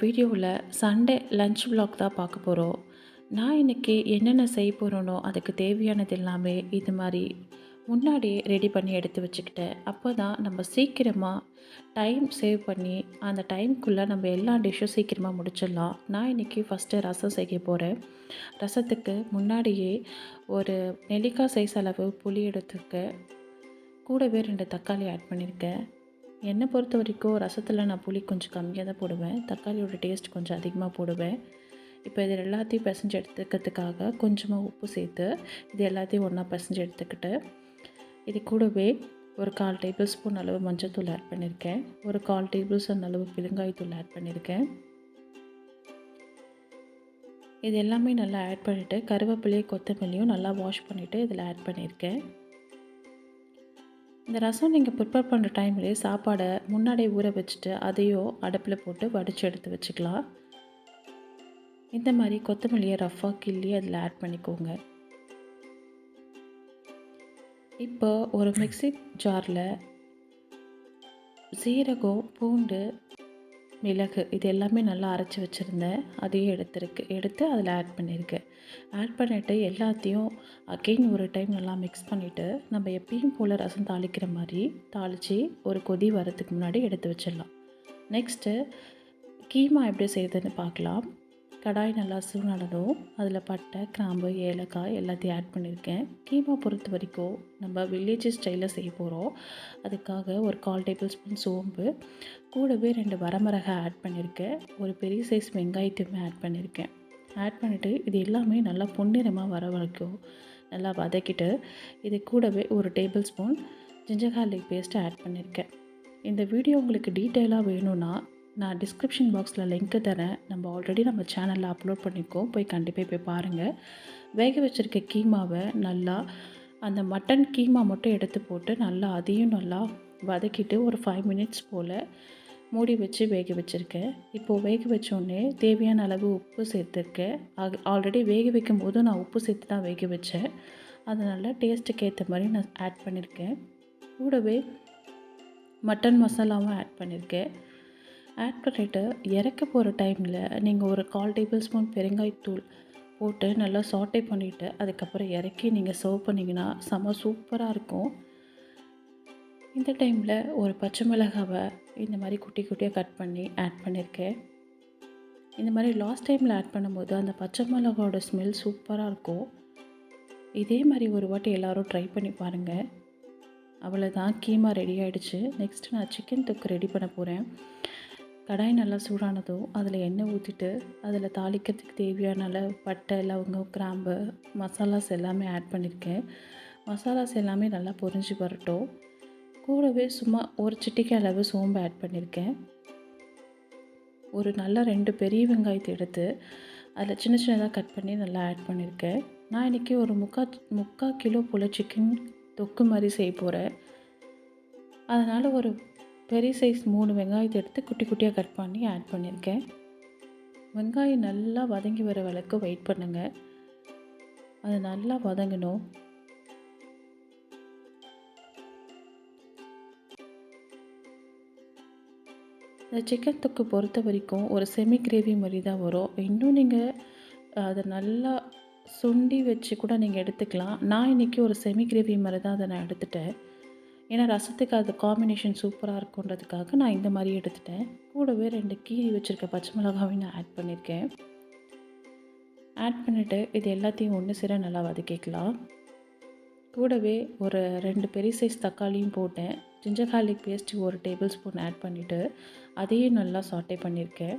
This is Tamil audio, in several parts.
வீடியோவில் சண்டே லஞ்ச் vlog தான் பார்க்க போகிறோம். நான் இன்றைக்கி என்னென்ன செய்ய போகிறேனோ அதுக்கு தேவையானது எல்லாமே இது மாதிரி முன்னாடியே ரெடி பண்ணி எடுத்து வச்சுக்கிட்டேன். அப்போ தான் நம்ம சீக்கிரமாக டைம் சேவ் பண்ணி அந்த டைம்குள்ளே நம்ம எல்லா டிஷ்ஷும் சீக்கிரமாக முடிச்சிடலாம். நான் இன்றைக்கி ஃபஸ்ட்டு ரசம் செய்ய போகிறேன். ரசத்துக்கு முன்னாடியே ஒரு நெல்லிக்காய் சைஸ் அளவு புளி எடுத்துருக்கேன். கூடவே 2 தக்காளி ஆட் பண்ணியிருக்கேன். என்னை பொறுத்த வரைக்கும் ரசத்தில் நான் புளி கொஞ்சம் கம்மியாக தான் போடுவேன். தக்காளியோட டேஸ்ட் கொஞ்சம் அதிகமாக போடுவேன். இப்போ இது எல்லாத்தையும் பிசைஞ்சு எடுத்துக்கிறதுக்காக கொஞ்சமாக உப்பு சேர்த்து இது எல்லாத்தையும் ஒன்றா பிசைஞ்சு எடுத்துக்கிட்டு இது கூடவே ஒரு 1/4 டேபிள் ஸ்பூன் அளவு மஞ்சள்தூள் ஆட் பண்ணியிருக்கேன். ஒரு 1/4 டேபிள் ஸ்பூன் அளவு பெருங்காயத்தூள் ஆட் பண்ணியிருக்கேன். இது எல்லாமே நல்லா ஆட் பண்ணிவிட்டு கருவேப்பிலையும் கொத்தமல்லியும் நல்லா வாஷ் பண்ணிவிட்டு இதில் ஆட் பண்ணியிருக்கேன். இந்த ரசம் நீங்கள் ப்ரிப்பேர் பண்ணுற டைம்லேயே சாப்பாடை முன்னாடியே ஊற வச்சுட்டு அதையும் அடுப்பில் போட்டு வடித்து எடுத்து வச்சுக்கலாம். இந்த மாதிரி கொத்தமல்லியை ரஃப்பாக கிள்ளி அதில் ஆட் பண்ணிக்கோங்க. இப்போ ஒரு மிக்ஸி ஜாரில் சீரகம், பூண்டு, மிளகு இது எல்லாமே நல்லா அரைச்சி வச்சுருந்தேன். அதையும் எடுத்து அதில் ஆட் பண்ணியிருக்கேன். ஆட் பண்ணிவிட்டு எல்லாத்தையும் அகெயின் ஒரு டைம் நல்லா மிக்ஸ் பண்ணிவிட்டு நம்ம எப்பயும் போல் ரசம் தாளிக்கிற மாதிரி தாளித்து ஒரு கொதி வரத்துக்கு முன்னாடி எடுத்து வச்சிடலாம். நெக்ஸ்ட்டு கீமா எப்படி செய்யுதுன்னு பார்க்கலாம். கடாய் நல்லா சூடானதும் அதில் பட்டை, கிராம்பு, ஏலக்காய் எல்லாத்தையும் ஆட் பண்ணியிருக்கேன். கீமா பொறுத்த வரைக்கும் நம்ம வில்லேஜ் ஸ்டைலில் செய்ய போகிறோம். அதுக்காக ஒரு 1/4 டேபிள் ஸ்பூன் சோம்பு, கூடவே 2 வரமிளகா ஆட் பண்ணியிருக்கேன். ஒரு பெரிய சைஸ் வெங்காயத்தையுமே ஆட் பண்ணியிருக்கேன். ஆட் பண்ணிவிட்டு இது எல்லாமே நல்லா பொன்னிறமாக வர வரைக்கும் நல்லா வதக்கிட்டு இது கூடவே ஒரு table spoon ginger garlic paste add பண்ணியிருக்கேன். இந்த வீடியோ உங்களுக்கு டீட்டெயிலாக வேணும்னா நான் டிஸ்கிரிப்ஷன் பாக்ஸில் லிங்க்கு தரேன். நம்ம சேனலில் அப்லோட் பண்ணியிருக்கோம். போய் கண்டிப்பாக போய் பாருங்கள். வேக வச்சுருக்க கீமாவை நல்லா அந்த மட்டன் கீமா மட்டும் எடுத்து போட்டு நல்லா அதையும் நல்லா வதக்கிட்டு ஒரு 5 மினிட்ஸ் போல் மூடி வச்சு வேக வச்சுருக்கேன். இப்போது வேக வச்சோடனே தேவையான அளவு உப்பு சேர்த்துருக்கேன். ஆல்ரெடி வேக வைக்கும் போது நான் உப்பு சேர்த்து தான் வேக வச்சேன். அதனால் டேஸ்ட்டுக்கு ஏற்ற மாதிரி நான் ஆட் பண்ணியிருக்கேன். கூடவே மட்டன் மசாலாவும் ஆட் பண்ணியிருக்கேன். ஆட் பண்ணிவிட்டு இறக்க போகிற டைமில் நீங்கள் ஒரு 1/4 டேபிள் ஸ்பூன் பெருங்காயத்தூள் போட்டு நல்லா சாட்டே பண்ணிவிட்டு அதுக்கப்புறம் இறக்கி நீங்கள் சர்வ் பண்ணிங்கன்னா செம்ம சூப்பராக இருக்கும். இந்த டைமில் ஒரு பச்சை மிளகாவை இந்த மாதிரி குட்டி குட்டியாக கட் பண்ணி ஆட் பண்ணியிருக்கேன். இந்த மாதிரி லாஸ்ட் டைமில் ஆட் பண்ணும்போது அந்த பச்சை மிளகாவோட ஸ்மெல் சூப்பராக இருக்கும். இதே மாதிரி ஒரு வாட்டி எல்லோரும் ட்ரை பண்ணி பாருங்கள். அவ்வளோதான், கீமா ரெடி ஆகிடுச்சு. நெக்ஸ்ட்டு நான் சிக்கன் தொக்கு ரெடி பண்ண போகிறேன். கடாய் நல்லா சூடானதும் அதில் எண்ணெய் ஊற்றிட்டு அதில் தாளிக்கிறதுக்கு தேவையான அளவு பட்டை, லவங்கம், கிராம்பு, மசாலாஸ் எல்லாமே ஆட் பண்ணியிருக்கேன். மசாலாஸ் எல்லாமே நல்லா பொரிஞ்சு வரட்டும். கூடவே சும்மா ஒரு சிட்டிகை அளவு சோம்பு ஆட் பண்ணியிருக்கேன். ஒரு நல்ல 2 பெரிய வெங்காயத்தை எடுத்து அதில் சின்ன சின்னதாக கட் பண்ணி நல்லா ஆட் பண்ணியிருக்கேன். நான் இன்றைக்கி ஒரு முக்கால் கிலோ போல் சிக்கன் தொக்கு மாதிரி செய்ய போகிறேன். அதனால் ஒரு பெரிய சைஸ் 3 வெங்காயத்தை எடுத்து குட்டி குட்டியாக கட் பண்ணி ஆட் பண்ணியிருக்கேன். வெங்காயம் நல்லா வதங்கி வர வரைக்கும் வெயிட் பண்ணுங்கள். அது நல்லா வதங்கணும். இந்த சிக்கன் தொக்கு பொறுத்த வரைக்கும் ஒரு செமி கிரேவி மாதிரி தான் வரும். இன்னும் நீங்கள் அதை நல்லா சுண்டி வச்சு கூட நீங்கள் எடுத்துக்கலாம். நான் இன்றைக்கி ஒரு செமி கிரேவி மாதிரி தான் அதை நான் எடுத்துட்டேன். ஏன்னா ரசத்துக்கு அது காம்பினேஷன் சூப்பராக இருக்குன்றதுக்காக நான் இந்த மாதிரி எடுத்துட்டேன். கூடவே 2 கீரி வச்சுருக்க பச்சை மிளகாவையும் நான் ஆட் பண்ணியிருக்கேன். ஆட் பண்ணிவிட்டு இது எல்லாத்தையும் ஒன்று சேர நல்லா வதக்கிக்கலாம். கூடவே ஒரு 2 பெரிய சைஸ் தக்காளியும் போட்டேன். ஜிஞ்சர் கார்லிக் பேஸ்ட்டு ஒரு டேபிள் ஸ்பூன் ஆட் பண்ணிவிட்டு அதையும் நல்லா சாட்டே பண்ணியிருக்கேன்.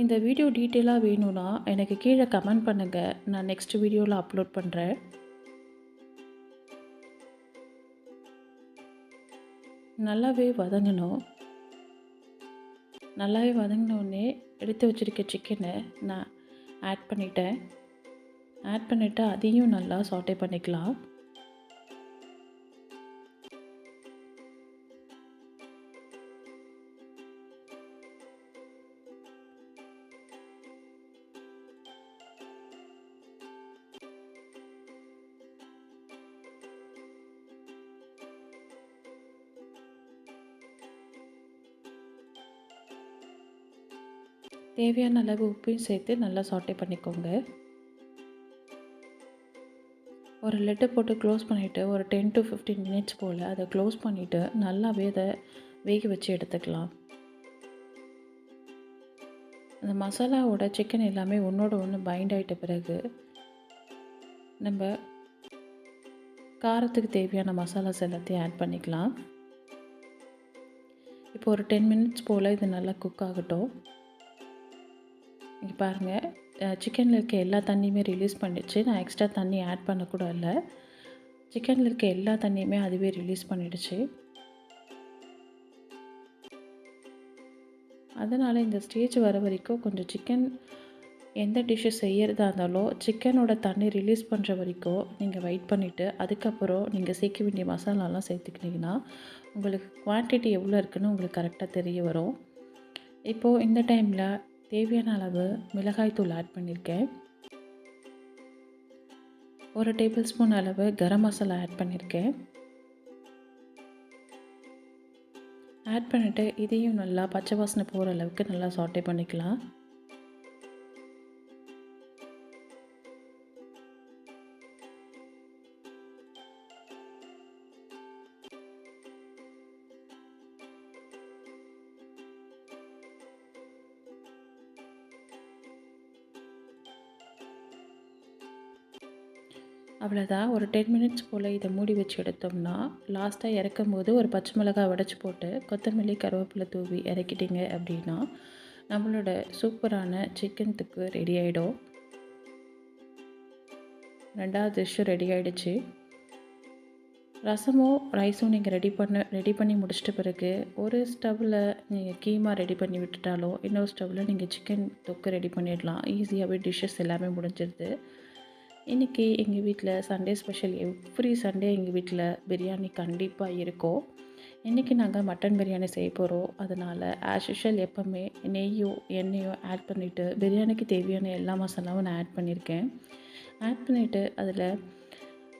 இந்த வீடியோ டீட்டெயிலாக வேணும்னா எனக்கு கீழே கமெண்ட் பண்ணுங்கள். நான் நெக்ஸ்ட் வீடியோவில் அப்லோட் பண்ணுறேன். நல்லாவே வதங்கணும். நல்லாவே வதங்கினோடனே எடுத்து வச்சுருக்க சிக்கனை நான் ஆட் பண்ணிவிட்டு அதையும் நல்லா சாட்டே பண்ணிக்கலாம். தேவையான அளவு உப்பையும் சேர்த்து நல்லா சாட்டே பண்ணிக்கோங்க. ஒரு லிட்டு போட்டு க்ளோஸ் பண்ணிவிட்டு ஒரு 10 to 15 மினிட்ஸ் போல் அதை க்ளோஸ் பண்ணிவிட்டு நல்லாவே அதை வேக வச்சு எடுத்துக்கலாம். அந்த மசாலாவோட சிக்கன் எல்லாமே ஒன்றோட ஒன்று பைண்ட் ஆகிட்ட பிறகு நம்ம காரத்துக்கு தேவையான மசாலாஸ் எல்லாத்தையும் ஆட் பண்ணிக்கலாம். இப்போ ஒரு 10 மினிட்ஸ் போல் இது நல்லா குக் ஆகட்டும். இங்கே பாருங்கள், சிக்கனில் இருக்க எல்லா தண்ணியுமே ரிலீஸ் பண்ணிடுச்சு. நான் எக்ஸ்ட்ரா தண்ணி ஆட் பண்ணக்கூட இல்லை. சிக்கனில் இருக்க எல்லா தண்ணியுமே அதுவே ரிலீஸ் பண்ணிடுச்சு. அதனால் இந்த ஸ்டேஜ் வர வரைக்கும் கொஞ்சம் சிக்கன் எந்த டிஷ்ஷு செய்கிறதா இருந்தாலும் சிக்கனோட தண்ணி ரிலீஸ் பண்ணுற வரைக்கும் நீங்கள் வெயிட் பண்ணிவிட்டு அதுக்கப்புறம் நீங்கள் சேர்க்க வேண்டிய மசாலாலாம் சேர்த்துக்கிட்டிங்கன்னா உங்களுக்கு குவான்டிட்டி எவ்வளோ இருக்குதுன்னு உங்களுக்கு கரெக்டாக தெரிய வரும். இப்போது இந்த டைமில் தேவையான அளவு மிளகாய்த்தூள் ஆட் பண்ணியிருக்கேன். 1 டேபிள் ஸ்பூன் அளவு கரம் மசாலா ஆட் பண்ணியிருக்கேன். ஆட் பண்ணிவிட்டு இதையும் நல்லா பச்சை வாசனை போகிற அளவுக்கு நல்லா சாட்டே பண்ணிக்கலாம். அவ்வளோதான். ஒரு 10 மினிட்ஸ் போல் இதை மூடி வச்சு எடுத்தோம்னா லாஸ்ட்டாக இறக்கும் போது ஒரு பச்சை மிளகாய் உடைச்சி போட்டு கொத்தமல்லி கருவேப்பிலை தூவி இறக்கிட்டிங்க அப்படின்னா நம்மளோட சூப்பரான சிக்கன் தொக்கு ரெடி ஆகிடும். 2வது டிஷ்ஷும் ரெடி ஆகிடுச்சு. ரசமும் ரைஸும் நீங்கள் ரெடி பண்ணி முடிச்சிட்ட பிறகு ஒரு ஸ்டவ்வில் நீங்கள் கீமா ரெடி பண்ணி விட்டுட்டாலோ இன்னொரு ஸ்டவ்வில் நீங்கள் சிக்கன் தொக்கு ரெடி பண்ணிடலாம். ஈஸியாகவே டிஷ்ஷஸ் எல்லாமே முடிஞ்சிடுது. இன்றைக்கி எங்கள் வீட்டில் சண்டே ஸ்பெஷல். எவ்ரி சண்டே எங்கள் வீட்டில் பிரியாணி கண்டிப்பாக இருக்கும். இன்றைக்கி நாங்கள் மட்டன் பிரியாணி செய்ய போகிறோம். அதனால் ஆஸ் யூஷுவல் எப்போவுமே நெய்யோ எண்ணெயோ ஆட் பண்ணிவிட்டு பிரியாணிக்கு தேவையான எல்லா மசாலாவும் நான் ஆட் பண்ணியிருக்கேன். ஆட் பண்ணிவிட்டு அதில்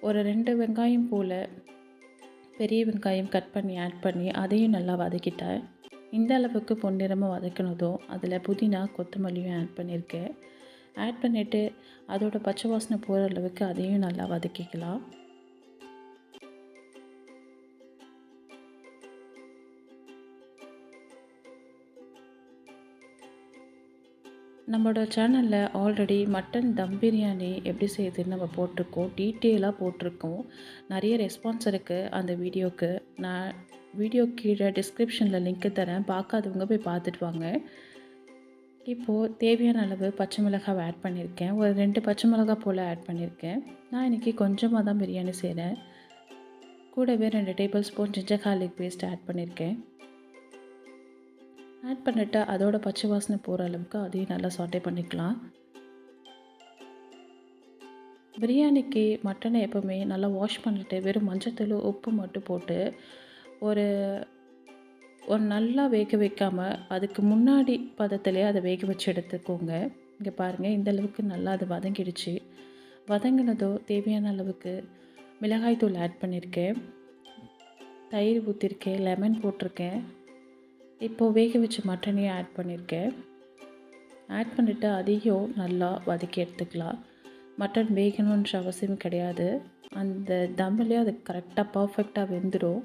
ஒரு 2 வெங்காயம் போல் பெரிய வெங்காயம் கட் பண்ணி ஆட் பண்ணி அதையும் நல்லா வதக்கிட்டேன். இந்த அளவுக்கு பொன்னிறமாக வதக்கினதும் அதில் புதினா கொத்தமல்லியும் ஆட் பண்ணியிருக்கேன். ஆட் பண்ணிவிட்டு அதோட பச்சை வாசனை போகிற அளவுக்கு அதையும் நல்லா வதக்கிக்கலாம். நம்மளோட சேனலில் ஆல்ரெடி மட்டன் தம் பிரியாணி எப்படி செய்யுதுன்னு நம்ம போட்டிருக்கோம், டீட்டெயிலாக போட்டிருக்கோம். நிறைய ரெஸ்பான்ஸ் இருக்குது அந்த வீடியோவுக்கு. நான் வீடியோ கீழே டிஸ்கிரிப்ஷனில் லிங்க்கு தரேன், பார்க்காதவங்க போய் பார்த்துட்டு வாங்க. இப்போது தேவையான அளவு பச்சை மிளகாய் ஆட் பண்ணியிருக்கேன். ஒரு 2 பச்சை மிளகாய் போல் ஆட் பண்ணியிருக்கேன். நான் இன்றைக்கி கொஞ்சமாக தான் பிரியாணி செய்கிறேன். கூடவே 2 table spoon ginger garlic paste add பண்ணியிருக்கேன். ஆட் பண்ணிவிட்டு அதோட பச்சை வாசனை போகிற அளவுக்கு அதையும் நல்லா சாட்டே பண்ணிக்கலாம். பிரியாணிக்கு மட்டனை எப்போவுமே நல்லா வாஷ் பண்ணிவிட்டு வெறும் மஞ்சத்தூள் உப்பு மட்டும் போட்டு ஒரு நல்லா வேக வைக்காமல் அதுக்கு முன்னாடி பதத்திலே அதை வேக வச்சு எடுத்துக்கோங்க. இங்கே பாருங்கள், இந்தளவுக்கு நல்லா அது வதங்கிடுச்சு. வதங்கினதோ தேவையான அளவுக்கு மிளகாய்த்தூள் ஆட் பண்ணியிருக்கேன், தயிர் ஊற்றிருக்கேன், லெமன் போட்டிருக்கேன். இப்போது வேக வச்ச மட்டனையும் ஆட் பண்ணியிருக்கேன். ஆட் பண்ணிவிட்டு அதையும் நல்லா வதக்கி எடுத்துக்கலாம். மட்டன் வேகணுன்ற அவசியம் கிடையாது. அந்த தம்மிலே அது கரெக்டாக பர்ஃபெக்டாக வெந்துடும்.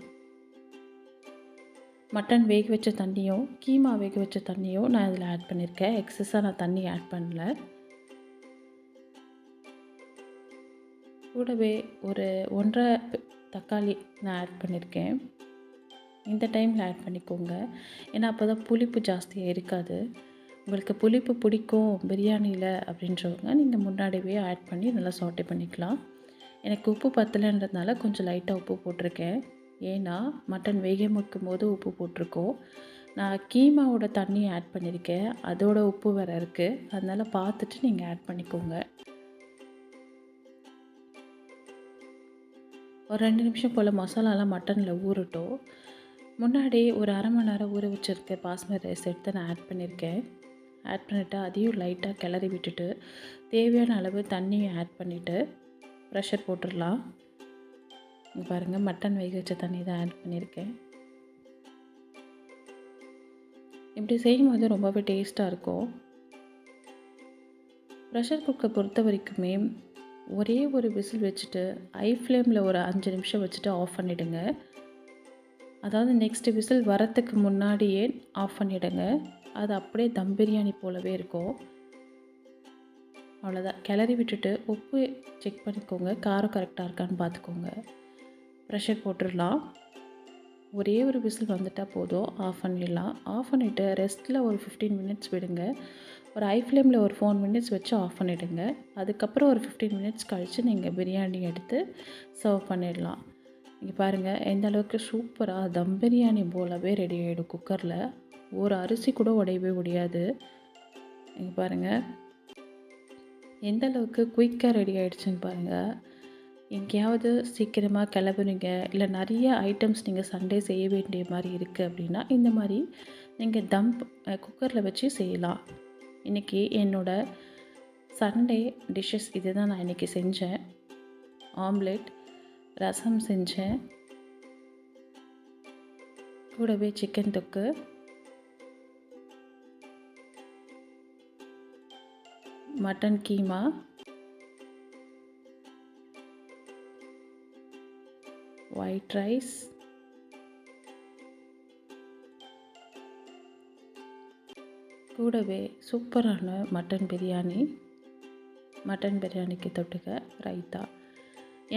மட்டன் வேக வச்ச தண்ணியும் கீமா வேக வச்ச தண்ணியும் நான் இதில் ஆட் பண்ணியிருக்கேன். எக்ஸஸாக நான் தண்ணி ஆட் பண்ணல. கூடவே ஒரு 1.5 தக்காளி நான் ஆட் பண்ணியிருக்கேன். இந்த டைமில் ஆட் பண்ணிக்கோங்க, ஏன்னா அப்போ தான் புளிப்பு ஜாஸ்தியாக இருக்காது. உங்களுக்கு புளிப்பு பிடிக்கும் பிரியாணியில் அப்படின்றவங்க நீங்கள் முன்னாடியே ஆட் பண்ணி நல்லா சாட்டே பண்ணிக்கலாம். எனக்கு உப்பு பத்தலைன்றதுனால கொஞ்சம் லைட்டாக உப்பு போட்டிருக்கேன். ஏன்னா மட்டன் வேக வைக்கும் போது உப்பு போட்டிருக்கோம். நான் கீமாவோட தண்ணி ஆட் பண்ணியிருக்கேன், அதோட உப்பு வேறு இருக்குது. அதனால் பார்த்துட்டு நீங்கள் ஆட் பண்ணிக்கோங்க. ஒரு 2 நிமிஷம் போல் மசாலாலாம் மட்டனில் ஊறட்டும். முன்னாடி ஒரு அரை மணி நேரம் ஊற வச்சுருக்க பாஸ்மதி ரைஸ் எடுத்து நான் ஆட் பண்ணியிருக்கேன். ஆட் பண்ணிவிட்டு அதையும் லைட்டாக கிளறி விட்டுட்டு தேவையான அளவு தண்ணியும் ஆட் பண்ணிவிட்டு ப்ரெஷர் போட்டுடலாம். இங்கே பாருங்கள், மட்டன் வேக வச்ச தண்ணி தான் ஆட் பண்ணியிருக்கேன். இப்படி செய்யும்போது ரொம்பவே டேஸ்ட்டாக இருக்கும். ப்ரெஷர் குக்கர் பொறுத்த வரைக்குமே ஒரே ஒரு விசில் வச்சுட்டு ஹை ஃப்ளேமில் ஒரு 5 நிமிஷம் வச்சுட்டு ஆஃப் பண்ணிவிடுங்க. அதாவது நெக்ஸ்ட் விசில் வரத்துக்கு முன்னாடியே ஆஃப் பண்ணிவிடுங்க. அது அப்படியே தம் பிரியாணி போலவே இருக்கும். அவ்வளோதான். கிளறி விட்டுட்டு உப்பு செக் பண்ணிக்கோங்க. காரம் கரெக்டாக இருக்கான்னு பார்த்துக்கோங்க. ப்ரெஷர் போட்டுடலாம். ஒரே ஒரு விசில் வந்துட்டால் போதும், ஆஃப் பண்ணிடலாம். ஆஃப் பண்ணிவிட்டு ரெஸ்ட்டில் ஒரு 15 மினிட்ஸ் விடுங்க. ஒரு ஹை ஃப்ளேமில் ஒரு 4 மினிட்ஸ் வச்சு ஆஃப் பண்ணிவிடுங்க. அதுக்கப்புறம் ஒரு 15 மினிட்ஸ் கழித்து நீங்கள் பிரியாணி எடுத்து சர்வ் பண்ணிடலாம். இங்கே பாருங்கள் எந்த அளவுக்கு சூப்பராக தம் பிரியாணி போலவே ரெடி ஆகிடும் குக்கரில். ஒரு அரிசி கூட உடையவே முடியாது. இங்கே பாருங்கள் எந்த அளவுக்கு குயிக்காக ரெடி ஆகிடுச்சின்னு பாருங்கள். எங்கேயாவது சீக்கிரமாக கிளம்புறீங்க, இல்லை நிறைய ஐட்டம்ஸ் நீங்கள் சண்டே செய்ய வேண்டிய மாதிரி இருக்குது அப்படின்னா இந்த மாதிரி நீங்கள் குக்கரில் வச்சு செய்யலாம். இன்றைக்கி என்னோடய சண்டே டிஷ்ஷஸ் இது தான் நான் இன்றைக்கி செஞ்சேன். ஆம்லெட், ரசம் செஞ்சேன், கூடவே சிக்கன் தொக்கு, மட்டன் கீமா, ஒயிட் ரைஸ், கூடவே சூப்பரான மட்டன் பிரியாணிக்கு தொட்டுக்க ரைத்தா.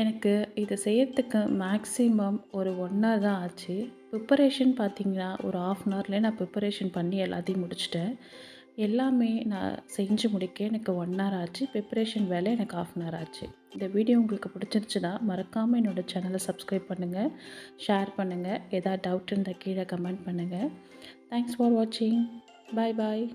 எனக்கு இதை செய்யறதுக்கு மேக்ஸிமம் ஒரு 1 hour தான் ஆச்சு. ப்ரிப்பரேஷன் பார்த்திங்கன்னா ஒரு 1/2 hourலேயே நான் ப்ரிப்பரேஷன் பண்ணி எல்லாத்தையும் முடிச்சிட்டேன். எல்லாமே நான் செஞ்சு முடிக்க எனக்கு 1 hour ஆச்சு. ப்ரிப்பரேஷன் வேலை எனக்கு 1/2 hour ஆச்சு. இந்த வீடியோ உங்களுக்கு பிடிச்சிருச்சுன்னா மறக்காமல் என்னோடய சேனலை சப்ஸ்கிரைப் பண்ணுங்கள், ஷேர் பண்ணுங்கள். எதாவது டவுட் இருந்தால் கீழே கமெண்ட் பண்ணுங்கள். தேங்க்ஸ் ஃபார் வாட்சிங். பாய் பாய்.